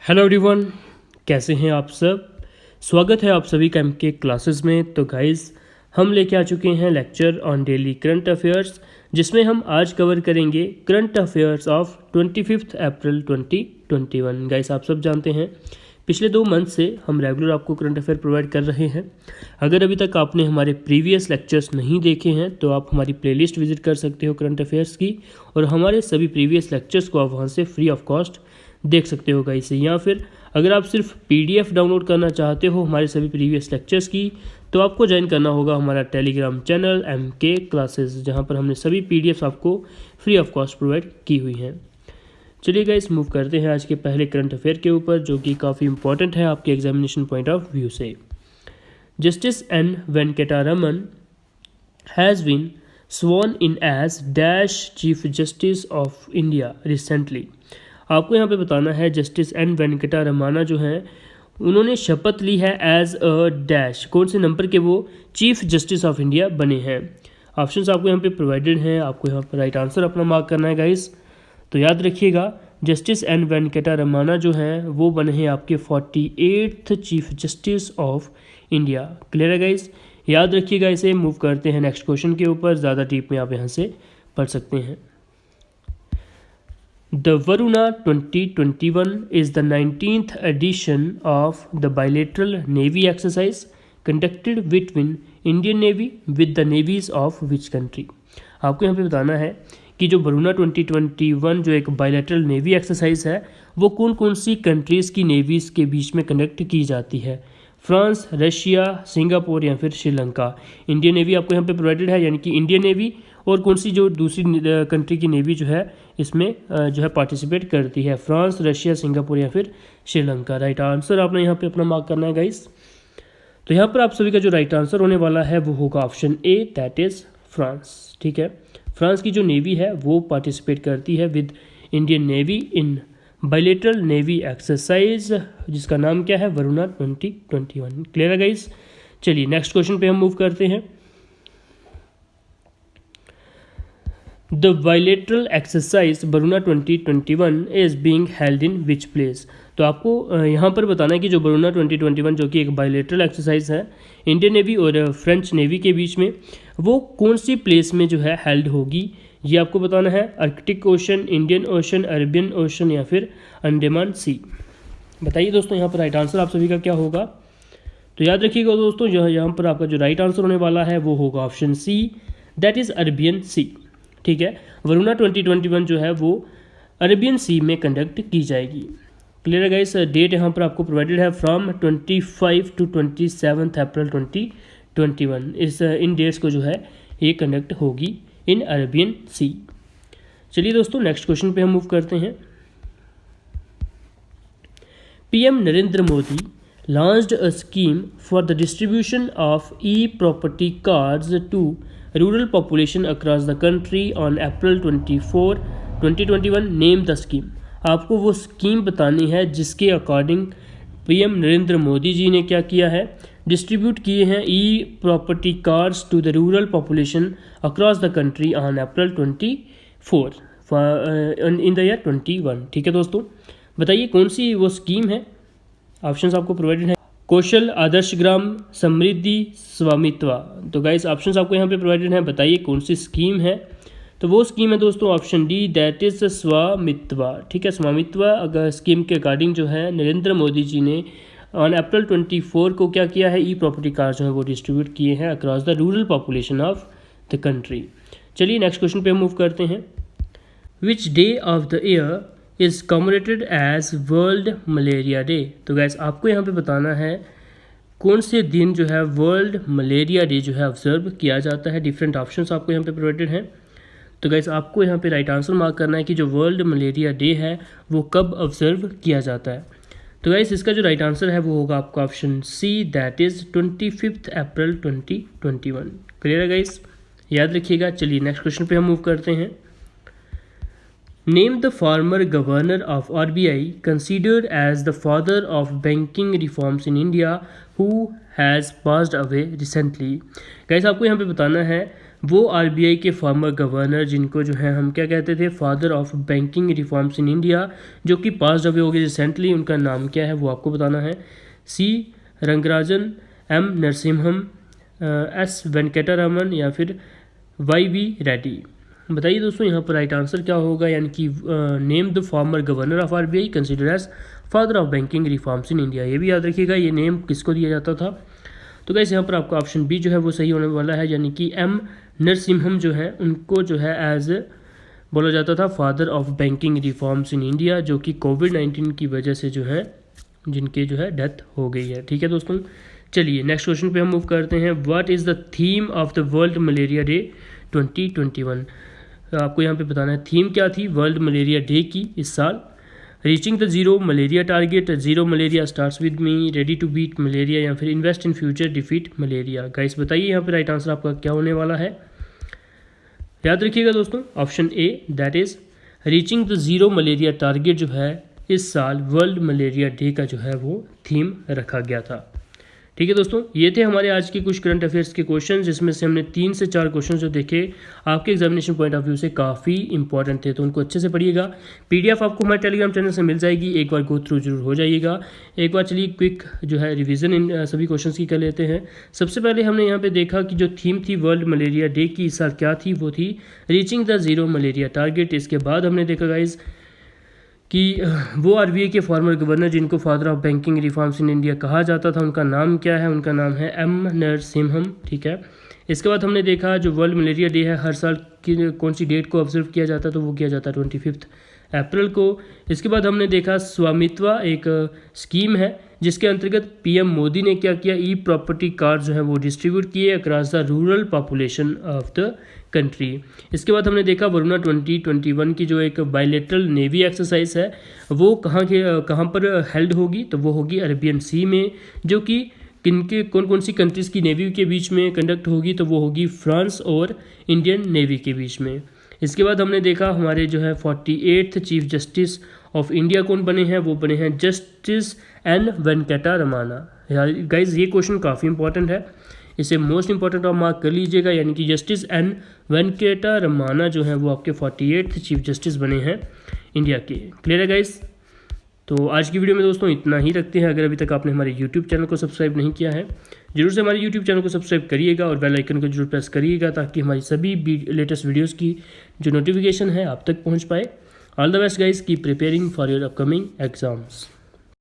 Hello everyone, कैसे हैं आप सब। स्वागत है आप सभी का एमके क्लासेस में। तो गाइस, हम लेके आ चुके हैं lecture on daily current affairs, जिसमें हम आज कवर करेंगे current affairs of 25 April 2021। Guys, आप सब जानते हैं पिछले 2 मंथ से हम रेगुलर आपको करंट अफेयर प्रोवाइड कर रहे हैं। अगर अभी तक आपने हमारे प्रीवियस लेक्चर्स नहीं देखे हैं तो आप हमारी प्लेलिस्ट विजिट कर सकते हो करंट अफेयर्स की, और हमारे सभी प्रीवियस लेक्चर्स को आप वहाँ से फ्री ऑफ कॉस्ट देख सकते हो गाइस। या फिर अगर आप सिर्फ पीडीएफ डाउनलोड करना चाहते हो हमारे सभी प्रीवियस लेक्चर्स की, तो आपको ज्वाइन करना होगा हमारा टेलीग्राम चैनल एमके क्लासेस, जहां पर हमने सभी पीडीएफ आपको फ्री ऑफ कॉस्ट प्रोवाइड की हुई हैं। चलिए गाइस, मूव करते हैं आज के पहले करंट अफेयर के ऊपर, जो कि काफ़ी इंपॉर्टेंट है आपके एग्जामिनेशन पॉइंट ऑफ व्यू से। Justice N Venkataraman has been स्worn in as dash chief justice of India recently. आपको यहाँ पे बताना है जस्टिस एन वेंकटा रमन्ना जो हैं उन्होंने शपथ ली है एज अ डैश, कौन से नंबर के वो चीफ जस्टिस ऑफ इंडिया बने हैं। ऑप्शंस आपको यहाँ पे प्रोवाइडेड हैं, आपको यहाँ पर राइट आंसर अपना मार्क करना है गाइस। तो याद रखिएगा, जस्टिस एन वेंकटा रमन्ना जो हैं वो बने हैं आपके 48th chief justice of India. Clear है गाइस, याद रखिएगा इसे। मूव करते हैं नेक्स्ट क्वेश्चन के ऊपर, ज़्यादा डीप में आप यहाँ से पढ़ सकते हैं। The Varuna 2021 is the 19th edition of the bilateral Navy exercise conducted between Indian Navy with the navies of which country। आपको यहाँ पे बताना है कि जो वरुणा 2021 जो एक बायलैटरल नेवी एक्सरसाइज है वो कौन कौन सी कंट्रीज़ की नेवीज़ के बीच में कंडक्ट की जाती है। फ्रांस, रशिया, सिंगापुर या फिर श्रीलंका। इंडियन नेवी आपको यहाँ पे प्रोवाइडेड है, यानी कि इंडियन नेवी, और कौन सी जो दूसरी कंट्री की नेवी जो है इसमें जो है पार्टिसिपेट करती है, फ्रांस, रशिया, सिंगापुर या फिर श्रीलंका। राइट आंसर आपने यहाँ पे अपना मार्क करना है गाइस। तो यहाँ पर आप सभी का जो राइट आंसर होने वाला है वो होगा option A, that is France. ठीक है, फ्रांस की जो नेवी है वो पार्टिसिपेट करती है with Indian navy in bilateral navy exercise, जिसका नाम क्या है, वरुणा 2021। क्लियर है गाइस। चलिए नेक्स्ट क्वेश्चन पे हम मूव करते हैं। The bilateral exercise Varuna 2021 is being held in which place. तो आपको यहाँ पर बताना है कि जो वरुणा 2021 जो कि एक बायलैटरल एक्सरसाइज है इंडियन नेवी और फ्रेंच नेवी के बीच में, वो कौन सी प्लेस में जो है हेल्ड होगी, ये आपको बताना है। Arctic ocean, Indian ocean, Arabian ocean या फिर अंडमान सी। बताइए दोस्तों यहाँ पर राइट आंसर आप सभी का क्या होगा। तो याद रखिएगा दोस्तों, यहाँ पर आपका जो राइट आंसर होने वाला है वो होगा option C, that is Arabian Sea. ठीक है, वरुणा 2021 जो है वो अरेबियन सी में कंडक्ट की जाएगी। क्लियर है गाइस। डेट यहाँ पर आपको प्रोवाइडेड है फ्रॉम 25 to 27 अप्रैल 2021। इन डेट्स को जो है ये कंडक्ट होगी इन अरेबियन सी। चलिए दोस्तों नेक्स्ट क्वेश्चन पे हम मूव करते हैं। PM Narendra Modi launched a scheme for the distribution of e property cards to rural population across the country on April 24, 2021। Name the scheme. आपको वो स्कीम बतानी है जिसके अकॉर्डिंग पीएम नरेंद्र मोदी जी ने क्या किया है, डिस्ट्रीब्यूट किए हैं e property cards to the rural population across the country on April 24 in the year 21। ठीक है दोस्तों, बताइए कौन सी वो स्कीम है। ऑप्शंस आपको प्रोवाइडेड है, कौशल, आदर्श ग्राम, समृद्धि, स्वामित्व। तो गाइस ऑप्शंस आपको यहाँ पे प्रोवाइडेड हैं, बताइए कौन सी स्कीम है। तो वो स्कीम है दोस्तों ऑप्शन डी, दैट इज़ स्वामित्व। ठीक है, स्वामित्व अगर स्कीम के अकॉर्डिंग जो है नरेंद्र मोदी जी ने ऑन अप्रैल 24 को क्या किया है, ई प्रॉपर्टी कार्ड जो है वो डिस्ट्रीब्यूट किए हैं across the rural population of the country. चलिए नेक्स्ट क्वेश्चन पे हम मूव करते हैं। Which day of the year is commemorated as World Malaria Day. तो गैस आपको यहाँ पे बताना है कौन से दिन जो है वर्ल्ड मलेरिया डे जो है ऑब्जर्व किया जाता है। डिफरेंट ऑप्शंस आपको यहाँ पे प्रोवाइडेड हैं। तो गैस आपको यहाँ पे राइट आंसर मार्क करना है कि जो वर्ल्ड मलेरिया डे है वो कब ऑब्जर्व किया जाता है। तो गैस इसका जो राइट आंसर है वो होगा आपका option C, that is 25 April 2021। Clear है गैस, याद रखिएगा। चलिए नेक्स्ट क्वेश्चन पे हम मूव करते हैं। Name the former governor of RBI considered as the father of banking reforms in India who has passed away recently. Guys आपको यहाँ पे बताना है वो आरबीआई के फॉर्मर गवर्नर जिनको जो है हम क्या कहते थे, father of banking reforms in India, जो कि पास अवे हो गए रिसेंटली, उनका नाम क्या है वो आपको बताना है। सी रंगराजन, एम नरसिम्हम, एस वेंकटरमन या फिर वाई वी रेड्डी। बताइए दोस्तों यहाँ पर राइट आंसर क्या होगा, यानी कि name the former governor of RBI consider as father of banking reforms in India. ये भी याद रखिएगा ये नेम किसको दिया जाता था। तो गाइस यहाँ पर आपका ऑप्शन बी जो है वो सही होने वाला है, यानी कि एम नरसिम्हम जो है उनको जो है एज बोला जाता था father of banking reforms in India, जो कि कोविड-19 की वजह से जो है जिनके जो है डेथ हो गई है। ठीक है दोस्तों, चलिए नेक्स्ट क्वेश्चन पे हम मूव करते हैं। What is the theme of the world Malaria day 2021? आपको यहाँ पे बताना है थीम क्या थी वर्ल्ड मलेरिया डे की इस साल। Reaching the zero malaria target, zero malaria starts with me, ready to beat malaria या फिर invest in future defeat malaria. Guys बताइए यहाँ पे राइट आंसर आपका क्या होने वाला है। याद रखिएगा दोस्तों option A that is reaching the zero malaria target जो है इस साल वर्ल्ड मलेरिया डे का जो है वो थीम रखा गया था। ठीक है दोस्तों, ये थे हमारे आज के कुछ करंट अफेयर्स के क्वेश्चन, जिसमें से हमने 3 से 4 क्वेश्चन जो देखे आपके एग्जामिनेशन पॉइंट ऑफ व्यू से काफ़ी इंपॉर्टेंट थे, तो उनको अच्छे से पढ़िएगा। पीडीएफ आपको हमारे टेलीग्राम चैनल से मिल जाएगी, एक बार गो थ्रू जरूर हो जाइएगा। एक बार चलिए क्विक जो है रिवीजन इन सभी क्वेश्चन की कर लेते हैं। सबसे पहले हमने यहाँ पे देखा कि जो थीम थी वर्ल्ड मलेरिया डे की इस साल क्या थी, वो थी reaching the zero malaria target. इसके बाद हमने देखा गाइज कि वो आरबीआई के फॉर्मर गवर्नर जिनको father of banking reforms in India कहा जाता था, उनका नाम क्या है, उनका नाम है एम नरसिम्हम। ठीक है, इसके बाद हमने देखा जो वर्ल्ड मलेरिया डे है हर साल की कौन सी डेट को ऑब्जर्व किया जाता है, तो वो किया जाता है 25 अप्रैल को। इसके बाद हमने देखा स्वामित्वा एक स्कीम है जिसके अंतर्गत पीएम मोदी ने क्या किया, ई प्रॉपर्टी कार्ड जो है वो डिस्ट्रीब्यूट किए across the rural population of the country. इसके बाद हमने देखा वरुणा 2021 की जो एक बायलेटरल नेवी एक्सरसाइज है वो कहाँ पर हेल्ड होगी, तो वो होगी अरेबियन सी में, जो कि किनके कौन कौन सी कंट्रीज़ की नेवी के बीच में कंडक्ट होगी, तो वो होगी फ्रांस और इंडियन नेवी के बीच में। इसके बाद हमने देखा हमारे जो है 48th chief justice of India कौन बने हैं, वो बने हैं जस्टिस एन वेंकटरमना। गाइज ये क्वेश्चन काफ़ी इंपॉर्टेंट है, इसे मोस्ट इंपॉर्टेंट आप मार्क कर लीजिएगा, यानी कि जस्टिस एन वेंकटरमना जो है वो आपके 48th चीफ जस्टिस बने हैं इंडिया के। क्लियर है गाइज? तो आज की वीडियो में दोस्तों इतना ही रखते हैं। अगर अभी तक आपने हमारे यूट्यूब चैनल को सब्सक्राइब नहीं किया है, जरूर से हमारे यूट्यूब चैनल को सब्सक्राइब करिएगा और बेल आइकन को जरूर प्रेस करिएगा, ताकि हमारी सभी लेटेस्ट वीडियोज़ की जो नोटिफिकेशन है आप तक पहुँच पाए। All the best guys, keep preparing for your upcoming exams.